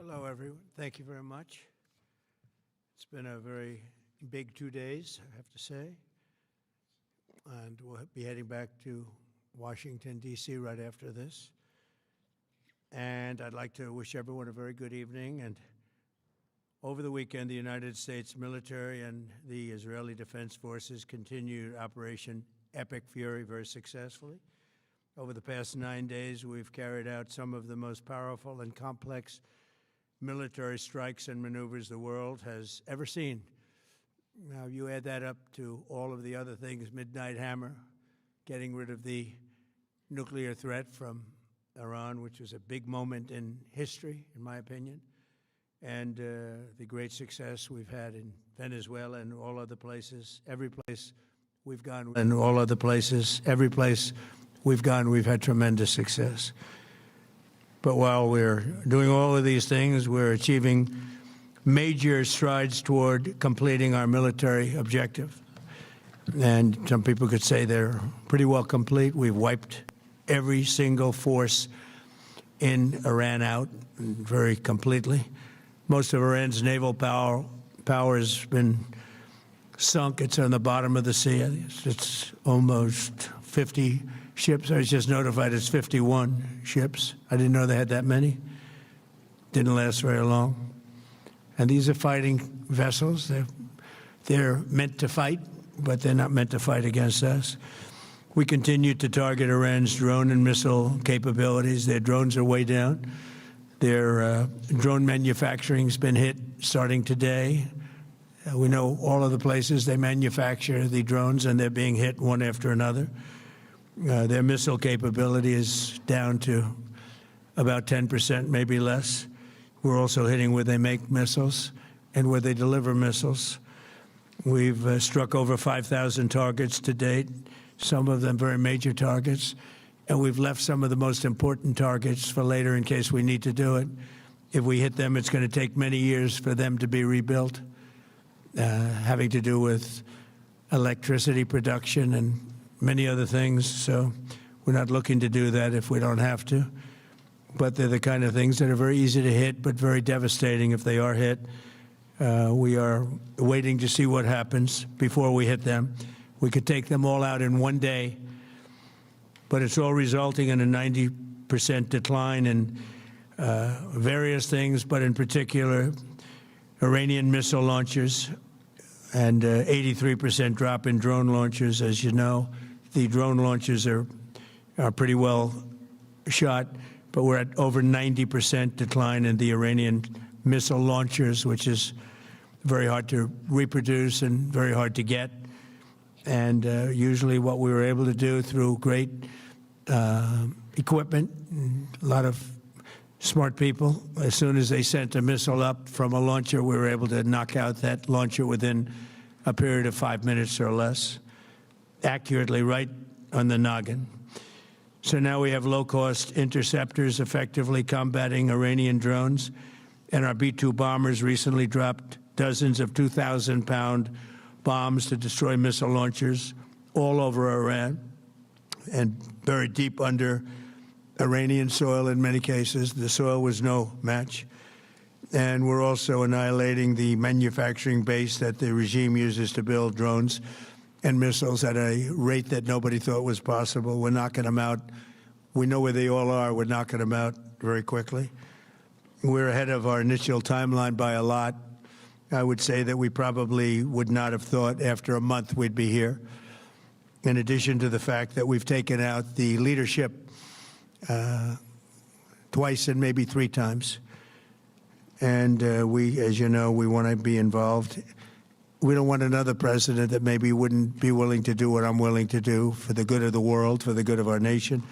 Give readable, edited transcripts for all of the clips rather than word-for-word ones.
Hello, everyone. Thank you very much. It's been a very big 2 days, I have to say. And we'll be heading back to Washington, D.C. right after this. And I'd like to wish everyone a very good evening. And over the weekend, the United States military and the Israeli Defense Forces continued Operation Epic Fury very successfully. Over the past 9 days, we've carried out some of the most powerful and complex military strikes and maneuvers the world has ever seen. Now, you add that up to all of the other things, Midnight Hammer, getting rid of the nuclear threat from Iran, which was a big moment in history, in my opinion, and the great success we've had in Venezuela and all other places. Every place we've gone, and all other places, every place we've gone, we've had tremendous success. But while we're doing all of these things, we're achieving major strides toward completing our military objective. And some people could say they're pretty well complete. We've wiped every single force in Iran out very completely. Most of Iran's naval power has been sunk. It's on the bottom of the sea. It's almost 50 ships. I was just notified it's 51 ships. I didn't know they had that many. Didn't last very long. And these are fighting vessels. They're meant to fight, but they're not meant to fight against us. We continue to target Iran's drone and missile capabilities. Their drones are way down. Their drone manufacturing's been hit starting today. We know all of the places they manufacture the drones, and they're being hit one after another. Their missile capability is down to about 10%, maybe less. We're also hitting where they make missiles and where they deliver missiles. We've struck over 5,000 targets to date, some of them very major targets, and we've left some of the most important targets for later in case we need to do it. If we hit them, it's going to take many years for them to be rebuilt, having to do with electricity production and many other things. So we're not looking to do that if we don't have to. But they're the kind of things that are very easy to hit, but very devastating if they are hit. We are waiting to see what happens before we hit them. We could take them all out in one day, but it's all resulting in a 90% decline in various things, but in particular, Iranian missile launchers and 83% drop in drone launchers. As you know, the drone launchers are pretty well shot, but we're at over 90% decline in the Iranian missile launchers, which is very hard to reproduce and very hard to get. And usually what we were able to do through great equipment, a lot of smart people, as soon as they sent a missile up from a launcher, we were able to knock out that launcher within a period of 5 minutes or less, accurately right on the noggin. So now we have low-cost interceptors effectively combating Iranian drones, and our B-2 bombers recently dropped dozens of 2,000-pound bombs to destroy missile launchers all over Iran and buried deep under Iranian soil in many cases. The soil was no match. And we're also annihilating the manufacturing base that the regime uses to build drones and missiles at a rate that nobody thought was possible. We're knocking them out. We know where they all are. We're knocking them out very quickly. We're ahead of our initial timeline by a lot. I would say that we probably would not have thought after a month we'd be here, in addition to the fact that we've taken out the leadership twice and maybe 3 times. And we, as you know, we want to be involved. We don't want another president that maybe wouldn't be willing to do what I'm willing to do for the good of the world, for the good of our nation,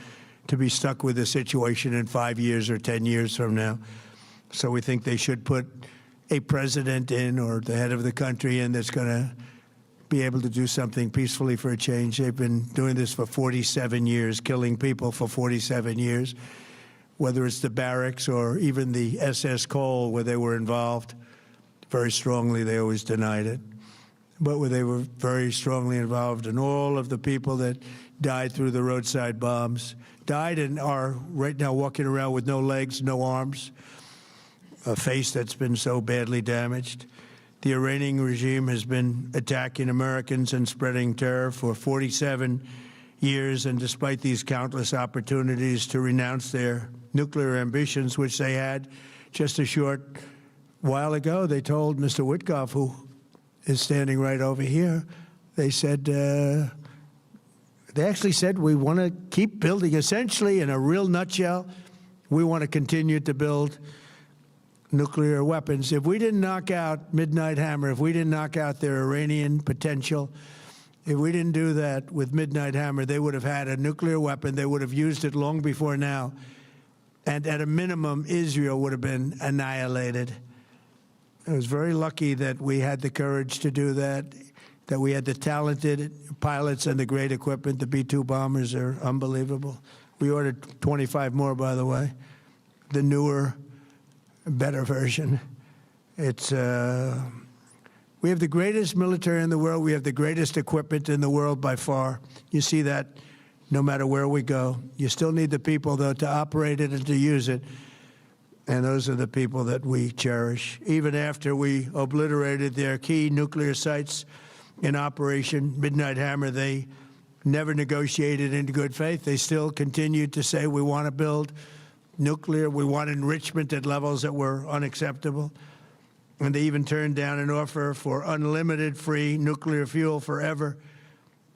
to be stuck with the situation in 5 years or 10 years from now. So we think they should put a president in, or the head of the country in, that's going to be able to do something peacefully for a change. They've been doing this for 47 years, killing people for 47 years, whether it's the barracks or even the SS Cole where they were involved. Very strongly, they always denied it. But where they were very strongly involved, and all of the people that died through the roadside bombs died and are right now walking around with no legs, no arms. a face that's been so badly damaged. The Iranian regime has been attacking Americans and spreading terror for 47 years, and despite these countless opportunities to renounce their nuclear ambitions, which they had just a short while ago, they told Mr. Witkoff, who is standing right over here, they said, they actually said, we want to keep building. Essentially, in a real nutshell, we want to continue to build nuclear weapons. If we didn't knock out Midnight Hammer, if we didn't knock out their Iranian potential, if we didn't do that with Midnight Hammer, they would have had a nuclear weapon. They would have used it long before now. And at a minimum, Israel would have been annihilated. I was very lucky that we had the courage to do that we had the talented pilots and the great equipment. The B-2 bombers are unbelievable. We ordered 25 more, by the way, the newer, better version. It's we have the greatest military in the world. We have the greatest equipment in the world by far. You see that no matter where we go. You still need the people, though, to operate it and to use it. And those are the people that we cherish. Even after we obliterated their key nuclear sites in Operation Midnight Hammer, they never negotiated in good faith. They still continued to say, we want to build nuclear. We want enrichment at levels that were unacceptable. And they even turned down an offer for unlimited free nuclear fuel forever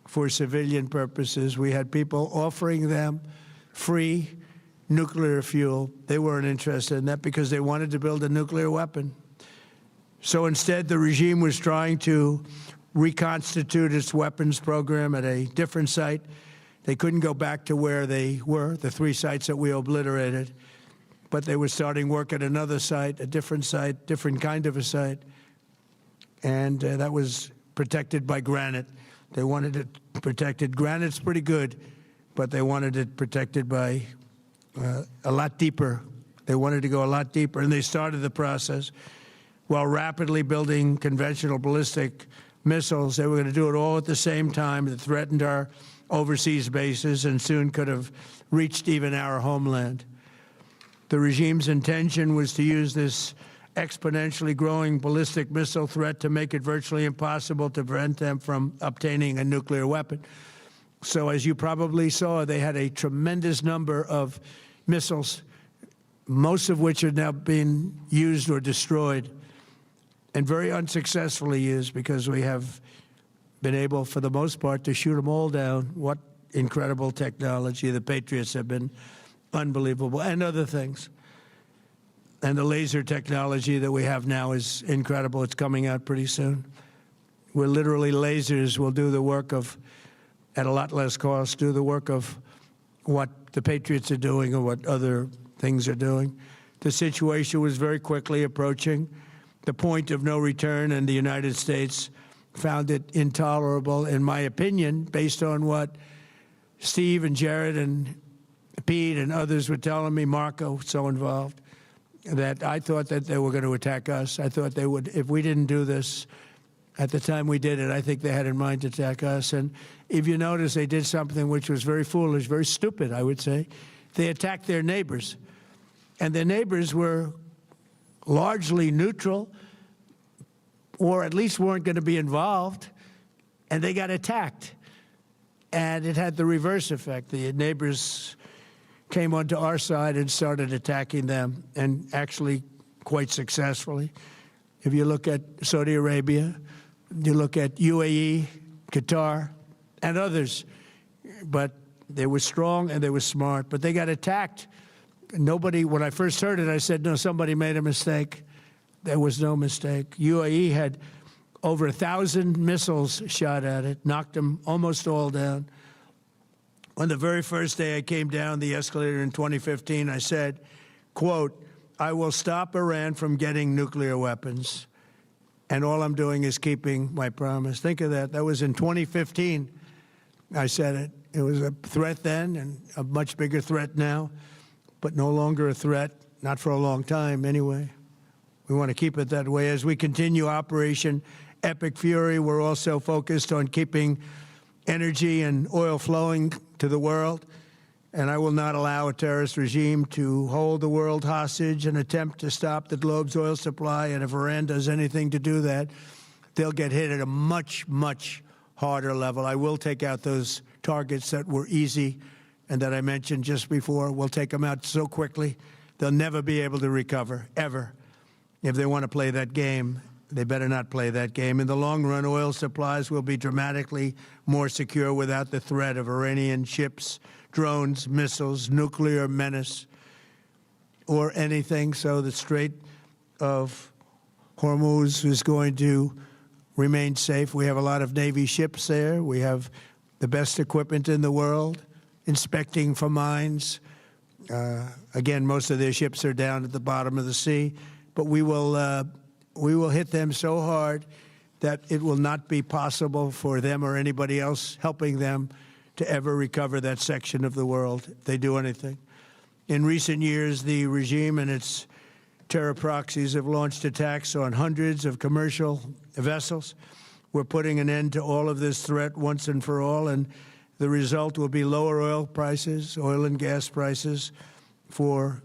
for civilian purposes. We had people offering them free nuclear fuel. They weren't interested in that because they wanted to build a nuclear weapon. So instead, the regime was trying to reconstitute its weapons program at a different site. They couldn't go back to where they were, the 3 sites that we obliterated, but they were starting work at another site, a different site, different kind of a site, and that was protected by granite. They wanted it protected. Granite's pretty good, but they wanted it protected by a lot deeper. They wanted to go a lot deeper, and they started the process while rapidly building conventional ballistic missiles. They were going to do it all at the same time that threatened our overseas bases and soon could have reached even our homeland. The regime's intention was to use this exponentially growing ballistic missile threat to make it virtually impossible to prevent them from obtaining a nuclear weapon. So as you probably saw, they had a tremendous number of missiles, most of which are now being used or destroyed, and very unsuccessfully used because we have been able, for the most part, to shoot them all down. What incredible technology. The Patriots have been unbelievable, and other things. And the laser technology that we have now is incredible. It's coming out pretty soon. Where literally lasers will do the work of, at a lot less cost, do the work of what the Patriots are doing or what other things are doing. The situation was very quickly approaching the point of no return, and the United States found it intolerable, in my opinion, based on what Steve and Jared and Pete and others were telling me, Marco, so involved, that I thought that they were going to attack us. I thought they would, if we didn't do this at the time we did it, I think they had in mind to attack us. And if you notice, they did something which was very foolish, very stupid, I would say. They attacked their neighbors. And their neighbors were largely neutral, or at least weren't going to be involved, and they got attacked. And it had the reverse effect. The neighbors came onto our side and started attacking them, and actually quite successfully. If you look at Saudi Arabia, you look at UAE, Qatar, and others, but they were strong and they were smart, but they got attacked. Nobody, when I first heard it, I said, no, somebody made a mistake. There was no mistake. UAE had over 1,000 missiles shot at it, knocked them almost all down. On the very first day I came down the escalator in 2015, I said, quote, I will stop Iran from getting nuclear weapons, and all I'm doing is keeping my promise. Think of that. That was in 2015. I said it. It was a threat then and a much bigger threat now, but no longer a threat, not for a long time anyway. We want to keep it that way. As we continue Operation Epic Fury, we're also focused on keeping energy and oil flowing to the world. and I will not allow a terrorist regime to hold the world hostage and attempt to stop the globe's oil supply. And if Iran does anything to do that, they'll get hit at a much, much harder level. I will take out those targets that were easy and that I mentioned just before. We'll take them out so quickly, they'll never be able to recover, ever. If they want to play that game, they better not play that game. In the long run, oil supplies will be dramatically more secure without the threat of Iranian ships, drones, missiles, nuclear menace, or anything. So the Strait of Hormuz is going to remain safe. We have a lot of Navy ships there. We have the best equipment in the world, inspecting for mines. Again, most of their ships are down at the bottom of the sea, but we will hit them so hard that it will not be possible for them or anybody else helping them to ever recover that section of the world if they do anything. In recent years, the regime and its terror proxies have launched attacks on hundreds of commercial vessels. We're putting an end to all of this threat once and for all, and the result will be lower oil prices, oil and gas prices for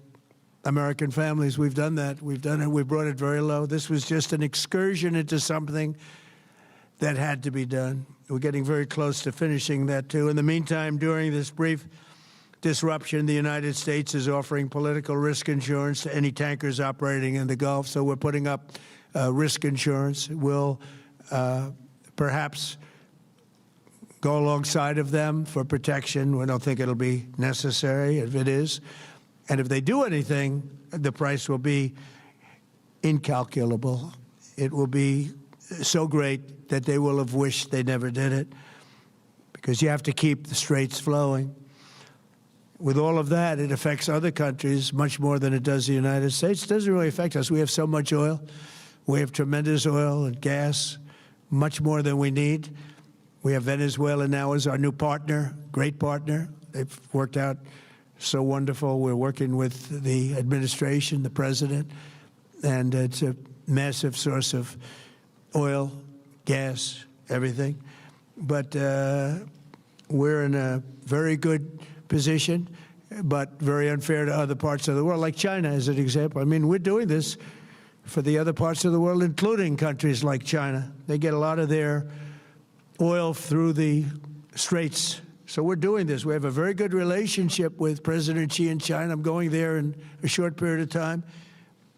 American families. We've done that. We've done it. We brought it very low. This was just an excursion into something that had to be done. We're getting very close to finishing that, too. In the meantime, during this brief disruption, the United States is offering political risk insurance to any tankers operating in the Gulf. So we're putting up risk insurance. We'll perhaps go alongside of them for protection. We don't think it'll be necessary. If it is, and if they do anything, the price will be incalculable. It will be so great that they will have wished they never did it, because you have to keep the straits flowing. With all of that, it affects other countries much more than it does the United States. It doesn't really affect us. We have so much oil. We have tremendous oil and gas, much more than we need. We have Venezuela now as our new partner, great partner. They've worked out so wonderful. We're working with the administration, the president, and it's a massive source of oil, gas, everything. But we're in a very good position, but very unfair to other parts of the world, like China as an example. I mean, we're doing this for the other parts of the world, including countries like China. They get a lot of their oil through the straits. So we're doing this. We have a very good relationship with President Xi in China. I'm going there in a short period of time,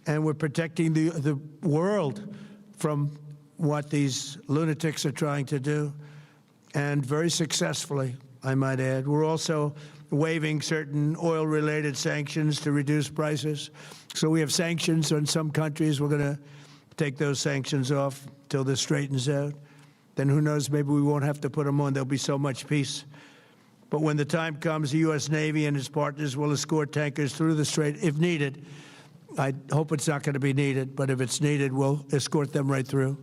and we're protecting the world from what these lunatics are trying to do, and very successfully, I might add. We're also waiving certain oil-related sanctions to reduce prices. So we have sanctions on some countries. We're going to take those sanctions off till this straightens out. Then who knows, maybe we won't have to put them on. There'll be so much peace. But when the time comes, the U.S. Navy and its partners will escort tankers through the strait if needed. I hope it's not going to be needed, but if it's needed, we'll escort them right through.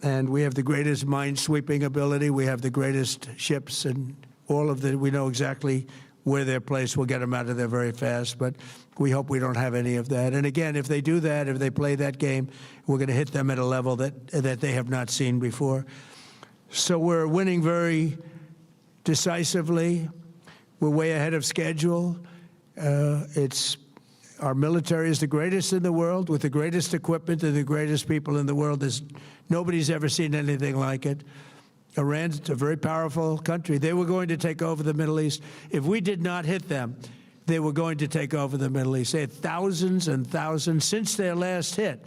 And we have the greatest mine-sweeping ability. We have the greatest ships, and all of the, we know exactly where they're placed. We'll get them out of there very fast, but we hope we don't have any of that. And again, if they do that, if they play that game, we're going to hit them at a level that they have not seen before. So we're winning very decisively. We're way ahead of schedule. Our military is the greatest in the world, with the greatest equipment and the greatest people in the world. Nobody's ever seen anything like it. Iran's a very powerful country. They were going to take over the Middle East. If we did not hit them, they were going to take over the Middle East. They had thousands and thousands since their last hit.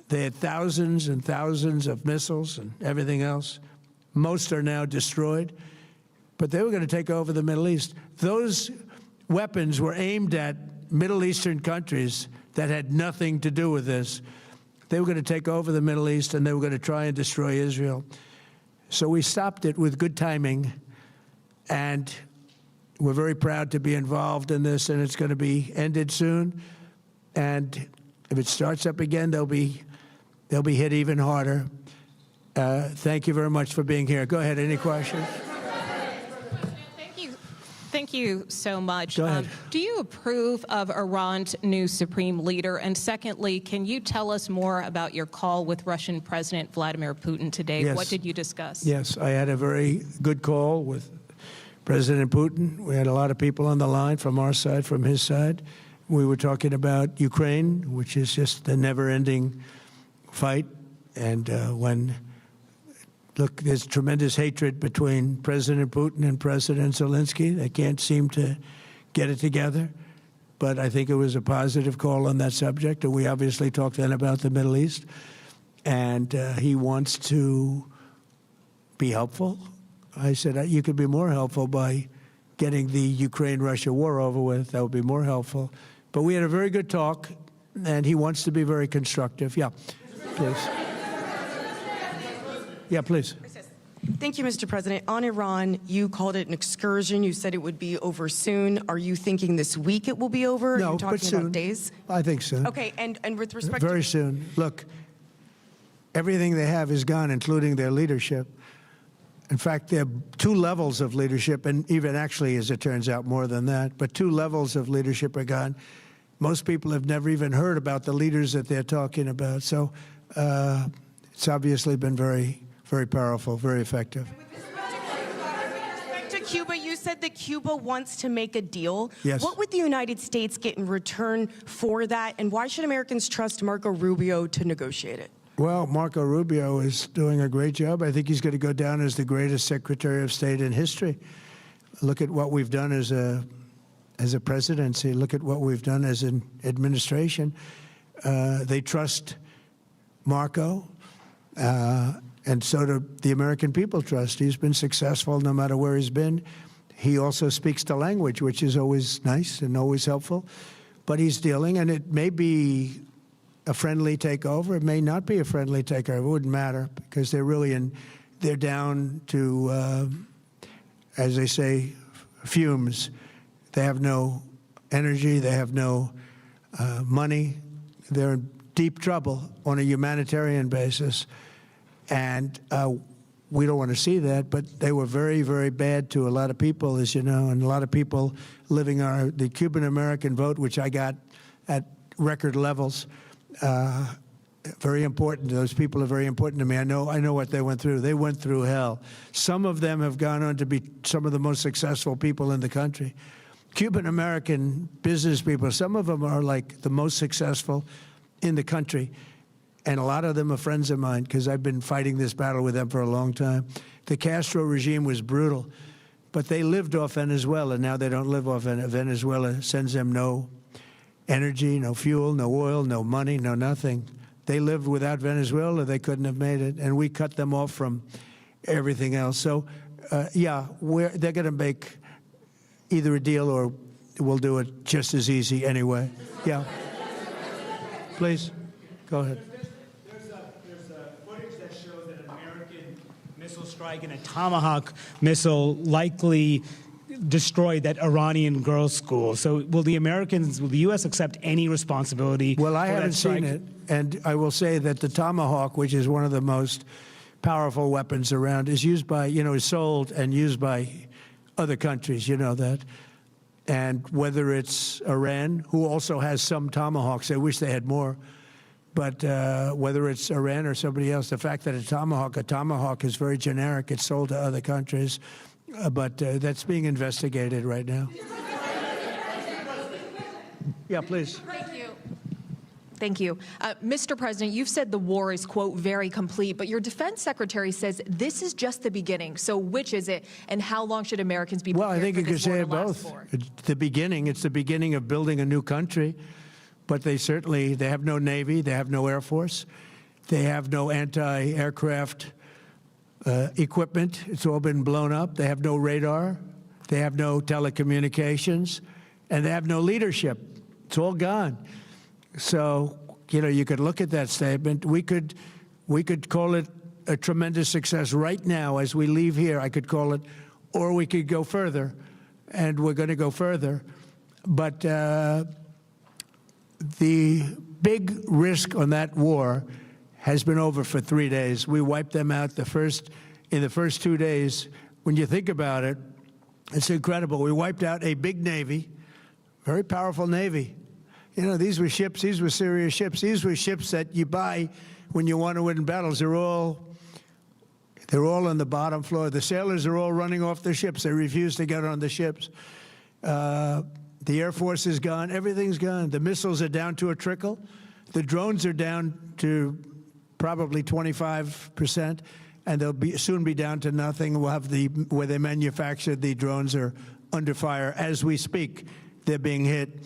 They had thousands and thousands of missiles and everything else. Most are now destroyed. But they were going to take over the Middle East. Those weapons were aimed at Middle Eastern countries that had nothing to do with this. They were going to take over the Middle East, and they were going to try and destroy Israel. So we stopped it with good timing, and we're very proud to be involved in this, and it's going to be ended soon. And if it starts up again, they'll be hit even harder. Thank you very much for being here. Go ahead. Any questions? Thank you so much. Go ahead. Do you approve of Iran's new supreme leader? And secondly, can you tell us more about your call with Russian President Vladimir Putin today? Yes. What did you discuss? Yes, I had a very good call with President Putin. We had a lot of people on the line from our side, from his side. We were talking about Ukraine, which is just a never-ending fight. And look, there's tremendous hatred between President Putin and President Zelensky. They can't seem to get it together. But I think it was a positive call on that subject. And we obviously talked then about the Middle East. And he wants to be helpful. I said, you could be more helpful by getting the Ukraine-Russia war over with. That would be more helpful. But we had a very good talk, and he wants to be very constructive. Yeah, please. Yeah, please. Thank you, Mr. President. On Iran, you called it an excursion. You said it would be over soon. Are you thinking this week it will be over? No, Are you talking but soon. about days? I think soon. Okay, and with respect Very soon. Look, everything they have is gone, including their leadership. In fact, there are two levels of leadership, and even actually, as it turns out, more than that. But two levels of leadership are gone. Most people have never even heard about the leaders that they're talking about. So it's obviously been very, very powerful, very effective. With respect to Cuba, you said that Cuba wants to make a deal. Yes. What would the United States get in return for that, and why should Americans trust Marco Rubio to negotiate it? Well, Marco Rubio is doing a great job. I think he's going to go down as the greatest Secretary of State in history. Look at what we've done as a presidency. Look at what we've done as an administration. They trust Marco, and so do the American people trust. He's been successful no matter where he's been. He also speaks the language, which is always nice and always helpful. But he's dealing, and it may be a friendly takeover. It may not be a friendly takeover. It wouldn't matter, because they're really they're down to, as they say, fumes. They have no energy. They have no money. They're in deep trouble on a humanitarian basis. And we don't want to see that, but they were very, very bad to a lot of people, as you know, and a lot of people living on the Cuban-American vote, which I got at record levels. Very important. Those people are very important to me. I know what they went through. They went through hell. Some of them have gone on to be some of the most successful people in the country. Cuban-American business people, some of them are like the most successful in the country. And a lot of them are friends of mine, because I've been fighting this battle with them for a long time. The Castro regime was brutal, but they lived off Venezuela. Now they don't live off Venezuela. Sends them no energy, no fuel, no oil, no money, no nothing. They lived without Venezuela. They couldn't have made it, and we cut them off from everything else. So, yeah, they're going to make either a deal or we'll do it just as easy anyway. Yeah. Please, go ahead. There's footage that shows that an American missile strike and a Tomahawk missile likely destroyed that Iranian girls' school. So will the U.S. accept any responsibility? Well, I for haven't that strike? seen it, and I will say that the Tomahawk, which is one of the most powerful weapons around, is used by, is sold and used by other countries, you know that. And whether it's Iran, who also has some Tomahawks, I wish they had more, but whether it's Iran or somebody else, the fact that a Tomahawk is very generic. It's sold to other countries, but that's being investigated right now. Yeah, please. Thank you. Thank you. Mr. President, you've said the war is, quote, very complete, but your defense secretary says this is just the beginning. So which is it, and how long should Americans be prepared Well, I think for you could this war say to it last both. for? It's the beginning of building a new country, but they have no Navy, they have no Air Force, they have no anti-aircraft equipment. It's all been blown up. They have no radar, they have no telecommunications, and they have no leadership. It's all gone. So, you could look at that statement. We could call it a tremendous success right now as we leave here. I could call it, or we could go further, and we're going to go further. But the big risk on that war has been over for 3 days. We wiped them out in the first 2 days. When you think about it, it's incredible. We wiped out a big Navy, very powerful Navy. These were ships. These were serious ships. These were ships that you buy when you want to win battles. They're all They're all on the bottom floor. The sailors are all running off their ships. They refuse to get on the ships. The Air Force is gone. Everything's gone. The missiles are down to a trickle. The drones are down to probably 25%, and they'll soon be down to nothing. We'll have where they manufactured the drones are under fire as we speak. They're being hit.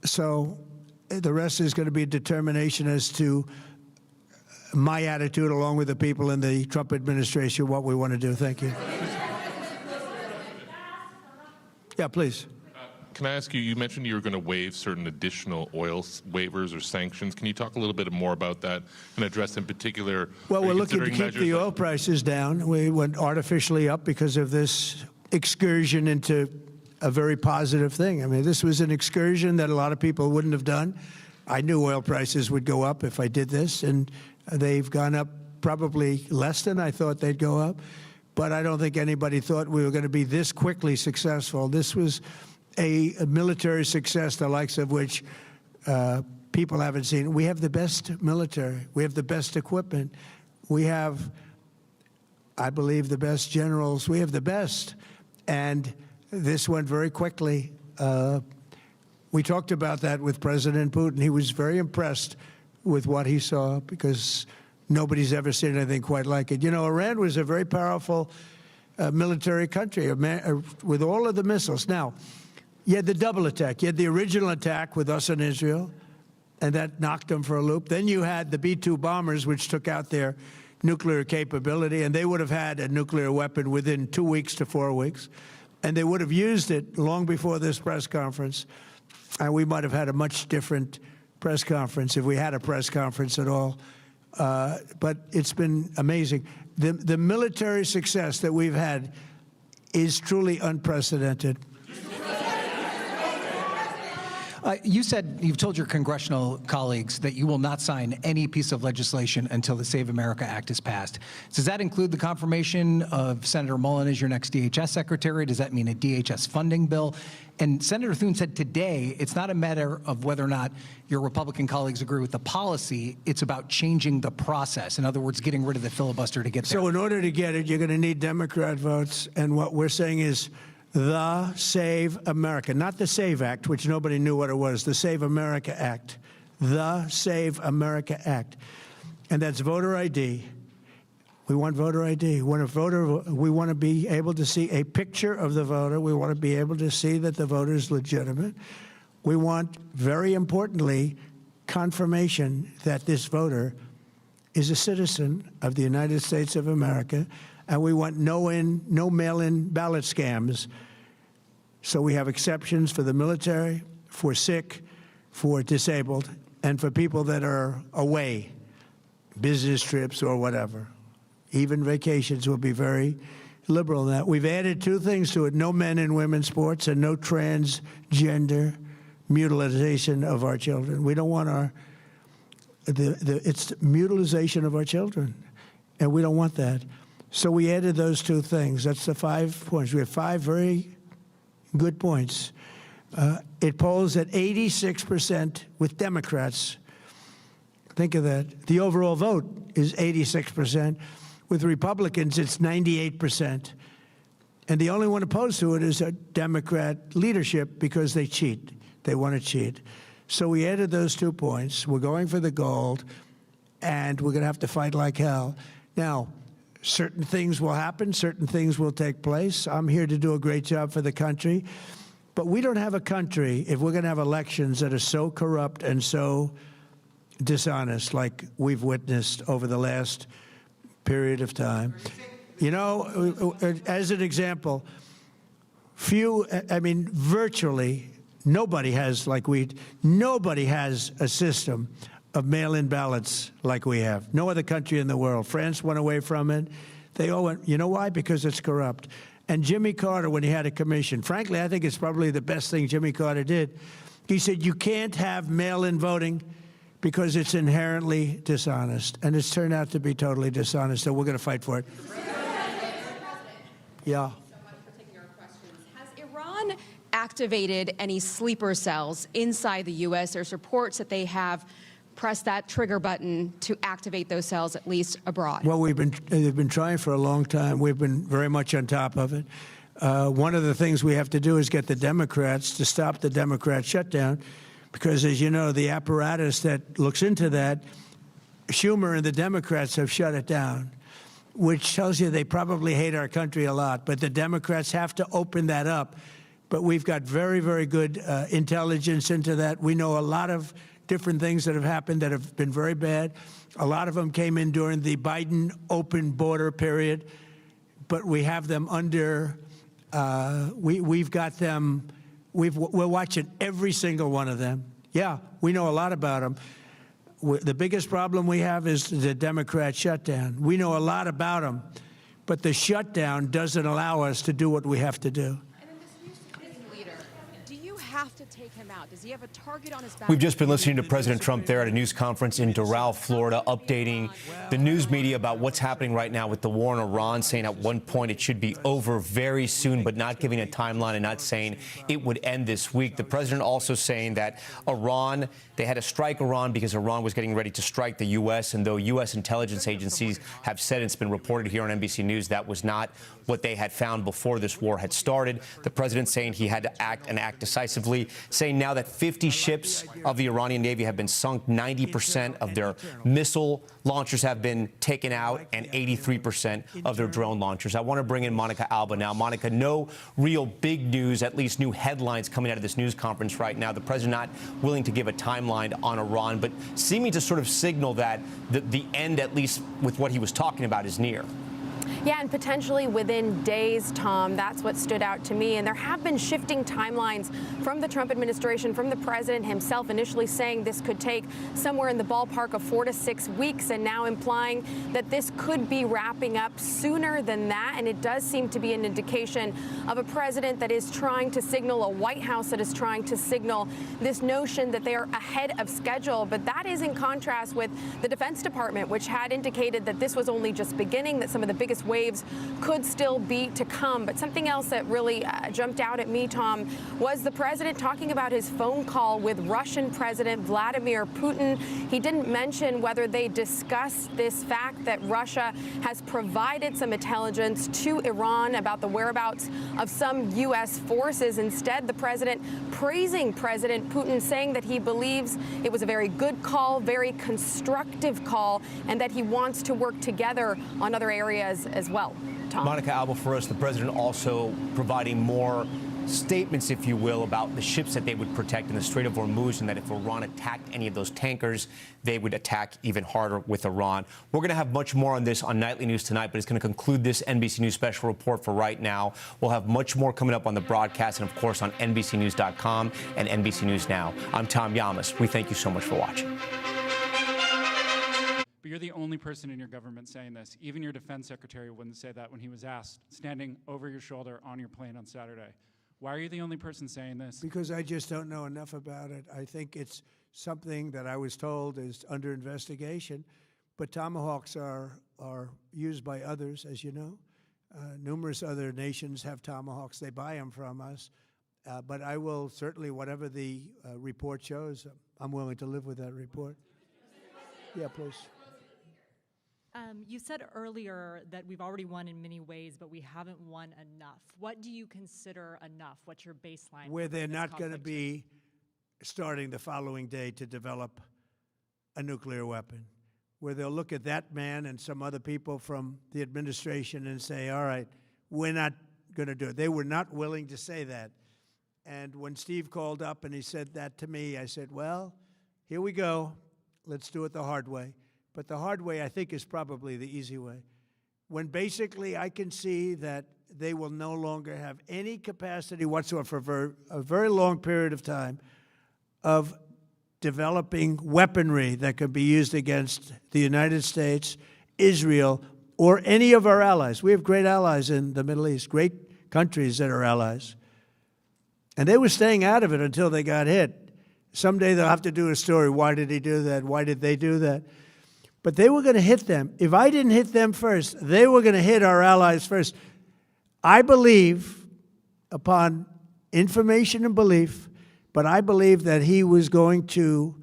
So the rest is going to be determination as to my attitude, along with the people in the Trump administration, what we want to do. Thank you. Yeah, please. Can I ask you, you mentioned you were going to waive certain additional oil waivers or sanctions. Can you talk a little bit more about that and address in particular? Well, we're looking to keep the oil prices down. We went artificially up because of this excursion into a very positive thing. I mean, this was an excursion that a lot of people wouldn't have done. I knew oil prices would go up if I did this, and they've gone up probably less than I thought they'd go up. But I don't think anybody thought we were going to be this quickly successful. This was a military success, the likes of which people haven't seen. We have the best military. We have the best equipment. We have, I believe, the best generals. We have the best. And this went very quickly. We talked about that with President Putin. He was very impressed with what he saw because nobody's ever seen anything quite like it. You know, Iran was a very powerful military country with all of the missiles. Now, you had the double attack. You had the original attack with us and Israel, and that knocked them for a loop. Then you had the B-2 bombers, which took out their nuclear capability, and they would have had a nuclear weapon within 2 weeks to 4 weeks, and they would have used it long before this press conference, and we might have had a much different press conference if we had a press conference at all. But it's been amazing. The military success that we've had is truly unprecedented. You've told your congressional colleagues that you will not sign any piece of legislation until the Save America Act is passed. Does that include the confirmation of Senator Mullen as your next DHS secretary? Does that mean a DHS funding bill? And Senator Thune said today it's not a matter of whether or not your Republican colleagues agree with the policy. It's about changing the process. In other words, getting rid of the filibuster to get there. So in order to get it, you're going to need Democrat votes. And what we're saying is the Save America, not the SAVE Act, which nobody knew what it was, the Save America Act, the Save America Act. And that's voter ID. We want voter ID. We want to be able to see a picture of the voter. We want to be able to see that the voter is legitimate. We want, very importantly, confirmation that this voter is a citizen of the United States of America, and we want no mail-in ballot scams. So we have exceptions for the military, for sick, for disabled, and for people that are away, business trips or whatever. Even vacations will be very liberal in that. We've added two things to it: no men and women's sports and no transgender mutilization of our children. We don't want it's mutilization of our children, and we don't want that. So we added those two things. That's the 5 points. We have 5 very good points. It polls at 86% with Democrats. Think of that. The overall vote is 86%. With Republicans, it's 98%. And the only one opposed to it is a Democrat leadership because they cheat. They want to cheat. So we added those 2 points. We're going for the gold, and we're going to have to fight like hell. Now, certain things will happen. Certain things will take place. I'm here to do a great job for the country. But we don't have a country if we're going to have elections that are so corrupt and so dishonest like we've witnessed over the last period of time. You know, as an example, virtually nobody has nobody has a system of mail-in ballots like we have. No other country in the world. France went away from it. They all went, you know why? Because it's corrupt. And Jimmy Carter, when he had a commission, frankly, I think it's probably the best thing Jimmy Carter did. He said, you can't have mail-in voting because it's inherently dishonest. And it's turned out to be totally dishonest, so we're going to fight for it. Yeah. Thank you so much for taking our questions. Has Iran activated any sleeper cells inside the U.S.? There's reports that they have press that trigger button to activate those cells, at least abroad? Well, they've been trying for a long time. We've been very much on top of it. One of the things we have to do is get the Democrats to stop the Democrat shutdown, because, as you know, the apparatus that looks into that, Schumer and the Democrats have shut it down, which tells you they probably hate our country a lot. But the Democrats have to open that up. But we've got very, very good intelligence into that. We know a lot of different things that have happened that have been very bad. A lot of them came in during the Biden open border period, but we have them under, we've got them, we're watching every single one of them. Yeah, we know a lot about them. The biggest problem we have is the Democrat shutdown. We know a lot about them, but the shutdown doesn't allow us to do what we have to do. Have to take him out? Does he have a target on his back? We've just been listening to President Trump there at a news conference in Doral, Florida, updating the news media about what's happening right now with the war in Iran, saying at one point it should be over very soon, but not giving a timeline and not saying it would end this week. The president also saying that Iran, they had to strike Iran because Iran was getting ready to strike the U.S., and though U.S. intelligence agencies have said, it's been reported here on NBC News, that was not what they had found before this war had started. The president saying he had to act and act decisively, saying now that 50 ships of the Iranian Navy have been sunk, 90% of their missile launchers have been taken out, and 83% of their drone launchers. I want to bring in Monica Alba now. Monica, no real big news, at least new headlines coming out of this news conference right now. The president not willing to give a timeline on Iran, but seeming to sort of signal that the end, at least with what he was talking about, is near. Yeah, and potentially within days, Tom. That's what stood out to me. And there have been shifting timelines from the Trump administration, from the president himself, initially saying this could take somewhere in the ballpark of 4 to 6 weeks, and now implying that this could be wrapping up sooner than that. And it does seem to be an indication of a president that is trying to signal, a White House that is trying to signal this notion that they are ahead of schedule. But that is in contrast with the Defense Department, which had indicated that this was only just beginning, that some of the biggest waves could still be to come. But something else that really jumped out at me, Tom, was the president talking about his phone call with Russian President Vladimir Putin. He didn't mention whether they discussed this fact that Russia has provided some intelligence to Iran about the whereabouts of some U.S. forces. Instead, the president praising President Putin, saying that he believes it was a very good call, very constructive call, and that he wants to work together on other areas as well. Tom. Monica Alba for us, the president also providing more statements, if you will, about the ships that they would protect in the Strait of Hormuz, and that if Iran attacked any of those tankers, they would attack even harder with Iran. We're going to have much more on this on Nightly News tonight, but it's going to conclude this NBC News special report for right now. We'll have much more coming up on the broadcast and, of course, on NBCNews.com and NBC News Now. I'm Tom Yamas. We thank you so much for watching. But you're the only person in your government saying this. Even your defense secretary wouldn't say that when he was asked, standing over your shoulder on your plane on Saturday. Why are you the only person saying this? Because I just don't know enough about it. I think it's something that I was told is under investigation, but tomahawks are used by others, as you know. Numerous other nations have tomahawks. They buy them from us. But I will certainly, whatever the report shows, I'm willing to live with that report. Yeah, please. You said earlier that we've already won in many ways, but we haven't won enough. What do you consider enough? What's your baseline? Where they're not going to be starting the following day to develop a nuclear weapon. Where they'll look at that man and some other people from the administration and say, all right, we're not going to do it. They were not willing to say that. And when Steve called up and he said that to me, I said, well, here we go. Let's do it the hard way. But the hard way, I think, is probably the easy way. When basically I can see that they will no longer have any capacity whatsoever for a very long period of time of developing weaponry that could be used against the United States, Israel, or any of our allies. We have great allies in the Middle East, great countries that are allies. And they were staying out of it until they got hit. Someday they'll have to do a story. Why did he do that? Why did they do that? But they were going to hit them. If I didn't hit them first, they were going to hit our allies first. I believe, upon information and belief, but I believe that he was going to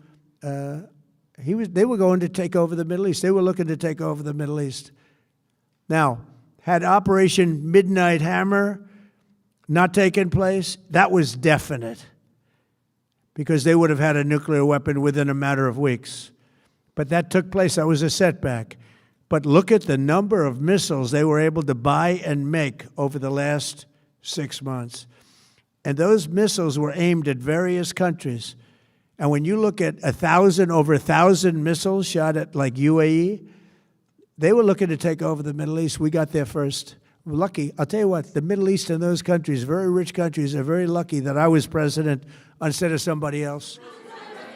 They were going to take over the Middle East. They were looking to take over the Middle East. Now, had Operation Midnight Hammer not taken place, that was definite, because they would have had a nuclear weapon within a matter of weeks. But that took place. That was a setback. But look at the number of missiles they were able to buy and make over the last 6 months. And those missiles were aimed at various countries. And when you look at over 1,000 missiles shot at like UAE, they were looking to take over the Middle East. We got there first. We're lucky. I'll tell you what, the Middle East and those countries, very rich countries, are very lucky that I was president instead of somebody else. Mr. President,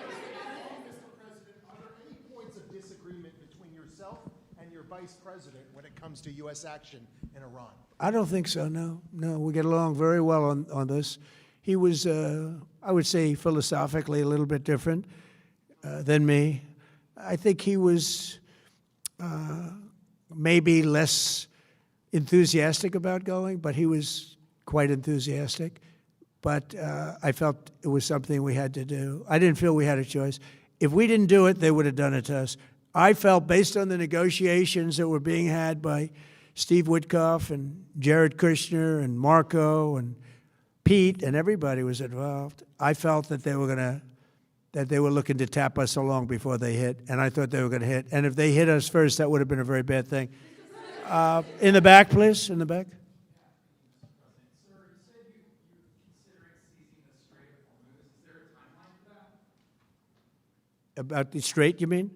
are there any points of disagreement between yourself and your vice president when it comes to U.S. action in Iran? I don't think so, no. No, we get along very well on this. He was, I would say, philosophically a little bit different than me. I think he was maybe less enthusiastic about going, but he was quite enthusiastic. But I felt it was something we had to do. I didn't feel we had a choice. If we didn't do it, they would have done it to us. I felt, based on the negotiations that were being had by Steve Witkoff and Jared Kushner and Marco and Pete, and everybody was involved, I felt that they were looking to tap us along before they hit, and I thought they were going to hit. And if they hit us first, that would have been a very bad thing. In the back, please, in the back. About the Strait, you mean?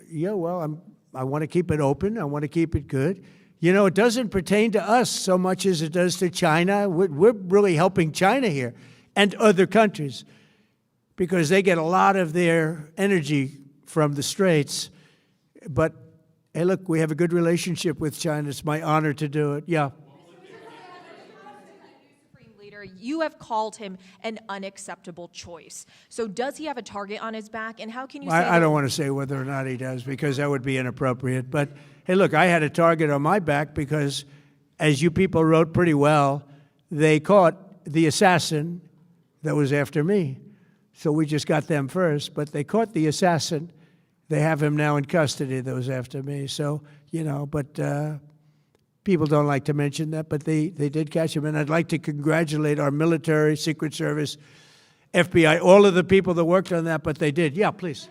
Yeah, well, I want to keep it open. I want to keep it good. You know, it doesn't pertain to us so much as it does to China. We're really helping China here and other countries because they get a lot of their energy from the Straits. But, hey, look, we have a good relationship with China. It's my honor to do it. Yeah. You have called him an unacceptable choice. So does he have a target on his back? And how can you say I don't want to say whether or not he does, because that would be inappropriate. But, hey, look, I had a target on my back because, as you people wrote pretty well, they caught the assassin that was after me. So we just got them first. But they caught the assassin. They have him now in custody that was after me. So, you know, but people don't like to mention that, but they did catch him. And I'd like to congratulate our military, Secret Service, FBI, all of the people that worked on that, but they did. Yeah, please.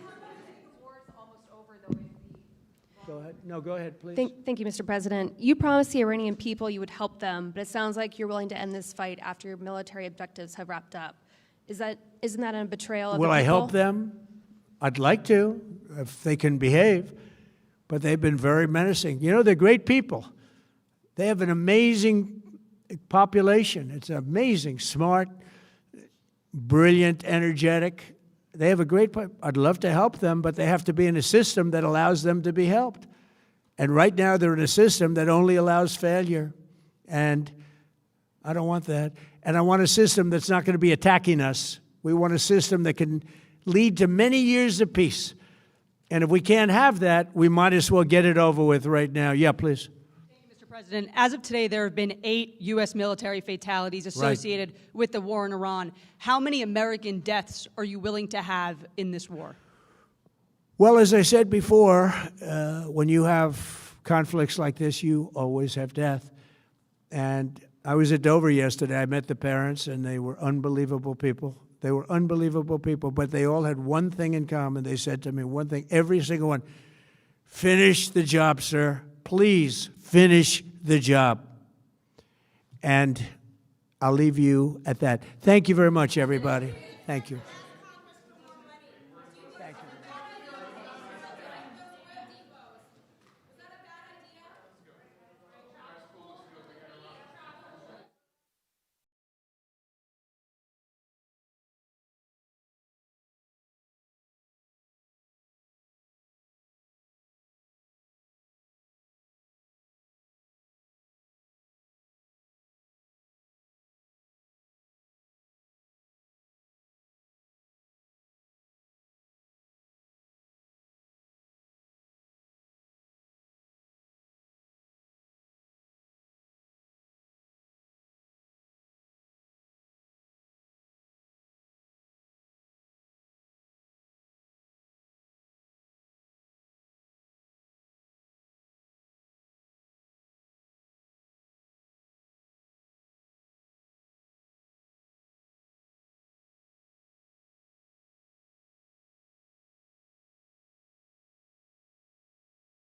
Go ahead. No, go ahead, please. Thank you, Mr. President. You promised the Iranian people you would help them, but it sounds like you're willing to end this fight after your military objectives have wrapped up. Isn't that a betrayal of the people? Will I help them? I'd like to, if they can behave, but they've been very menacing. You know, they're great people. They have an amazing population. It's amazing, smart, brilliant, energetic. They have a great, I'd love to help them, but they have to be in a system that allows them to be helped. And right now they're in a system that only allows failure. And I don't want that. And I want a system that's not going to be attacking us. We want a system that can lead to many years of peace. And if we can't have that, we might as well get it over with right now. Yeah, please. President, as of today, there have been 8 U.S. military fatalities associated with the war in Iran. How many American deaths are you willing to have in this war? Well, as I said before, when you have conflicts like this, you always have death. And I was at Dover yesterday. I met the parents, and they were unbelievable people. They were unbelievable people, but they all had one thing in common. They said to me one thing, every single one: finish the job, sir. Please finish the job. And I'll leave you at that. Thank you very much, everybody. Thank you.